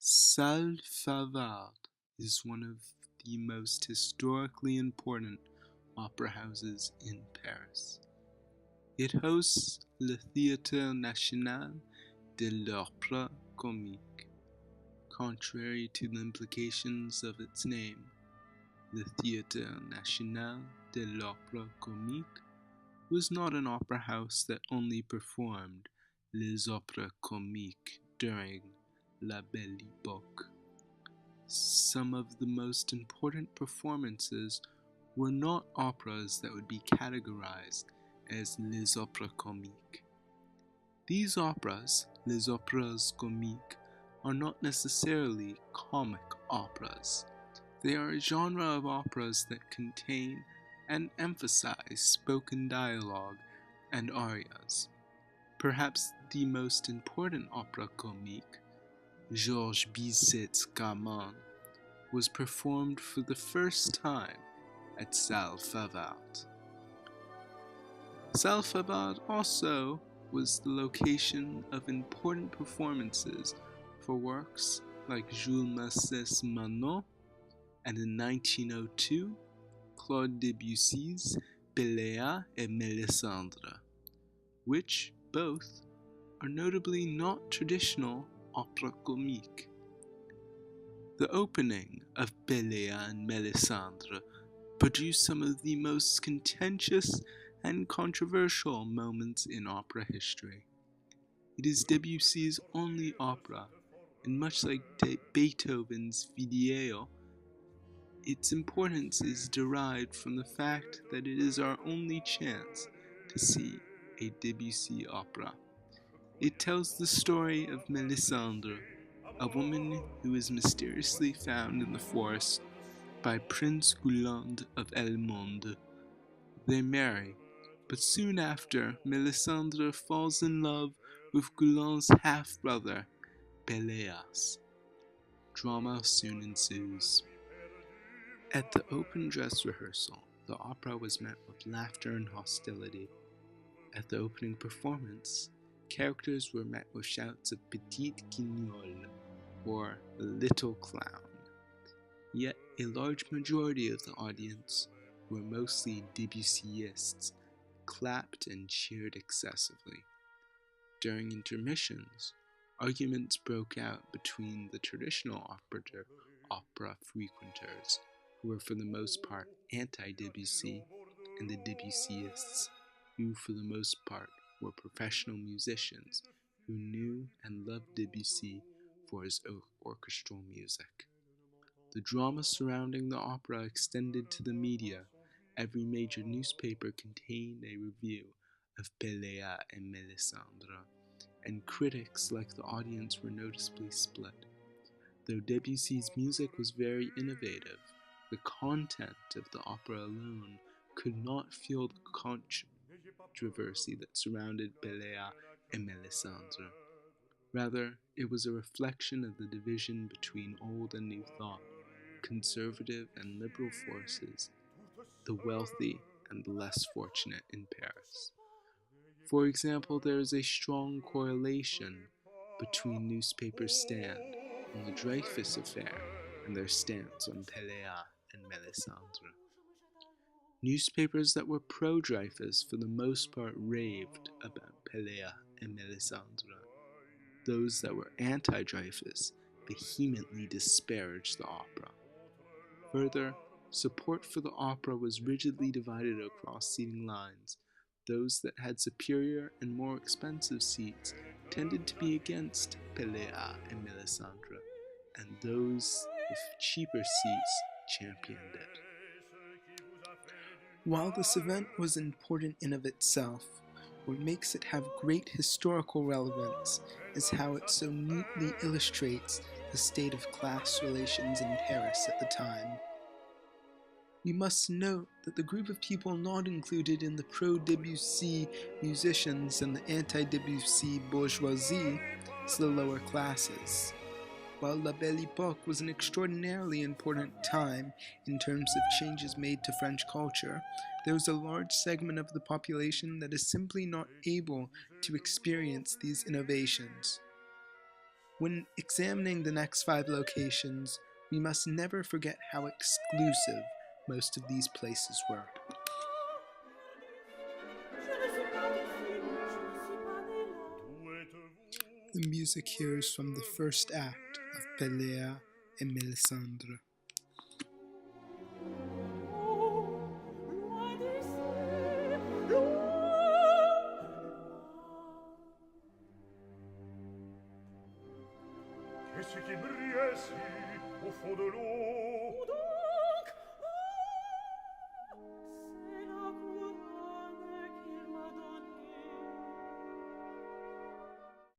Salle Farvart is one of the most historically important opera houses in Paris. It hosts le Théâtre National de l'Opéra Comique. Contrary to the implications of its name, the Théâtre National de l'Opéra Comique was not an opera house that only performed les opéras comiques during La Belle Époque. Some of the most important performances were not operas that would be categorized as les opéras comiques. These operas, les opéras comiques, are not necessarily comic operas. They are a genre of operas that contain and emphasize spoken dialogue and arias. Perhaps the most important opera comique, Georges Bizet's Carmen, was performed for the first time at Salle Farvart. Salle Farvart also was the location of important performances for works like Jules Masset's Manon and in 1902, Claude Debussy's Pelléa et Mélisandre, which both are notably not traditional opera comique. The opening of Pelléa and Mélisandre produced some of the most contentious and controversial moments in opera history. It is Debussy's only opera, and much like Beethoven's Video, its importance is derived from the fact that it is our only chance to see a Debussy opera. It tells the story of Mélisandre, a woman who is mysteriously found in the forest by Prince Gulland of El Monde. They marry, but soon after, Mélisandre falls in love with Gulland's half-brother, Péléas. Drama soon ensues. At the open dress rehearsal, the opera was met with laughter and hostility. At the opening performance, characters were met with shouts of Petite Guignol, or Little Clown. Yet a large majority of the audience, who were mostly Debussyists, clapped and cheered excessively. During intermissions, arguments broke out between the traditional opera frequenters, who were for the most part anti-Debussy, and the Debusyists, who for the most part were professional musicians who knew and loved Debussy for his orchestral music. The drama surrounding the opera extended to the media. Every major newspaper contained a review of Pelléa and Mélisandre, and critics like the audience were noticeably split. Though Debussy's music was very innovative, the content of the opera alone could not fuel the controversy that surrounded Pelléa and Mélisandre. Rather, it was a reflection of the division between old and new thought, conservative and liberal forces, the wealthy and the less fortunate in Paris. For example, there is a strong correlation between newspapers' stand on the Dreyfus affair and their stance on Pelléa and Mélisandre. Newspapers that were pro-Dreyfus for the most part raved about Pelléa and Mélisandre. Those that were anti-Dreyfus vehemently disparaged the opera. Further, support for the opera was rigidly divided across seating lines. Those that had superior and more expensive seats tended to be against Pelléa and Mélisandre, and those with cheaper seats championed it. While this event was important in of itself, what makes it have great historical relevance is how it so neatly illustrates the state of class relations in Paris at the time. We must note that the group of people not included in the pro-Debussy musicians and the anti-Debussy bourgeoisie is the lower classes. While La Belle Époque was an extraordinarily important time in terms of changes made to French culture, there was a large segment of the population that is simply not able to experience these innovations. When examining the next 5 locations, we must never forget how exclusive most of these places were. The music here is from the first act of Pelléa et Mélisandre. Qu'est-ce qui brille ainsi au fond de l'eau?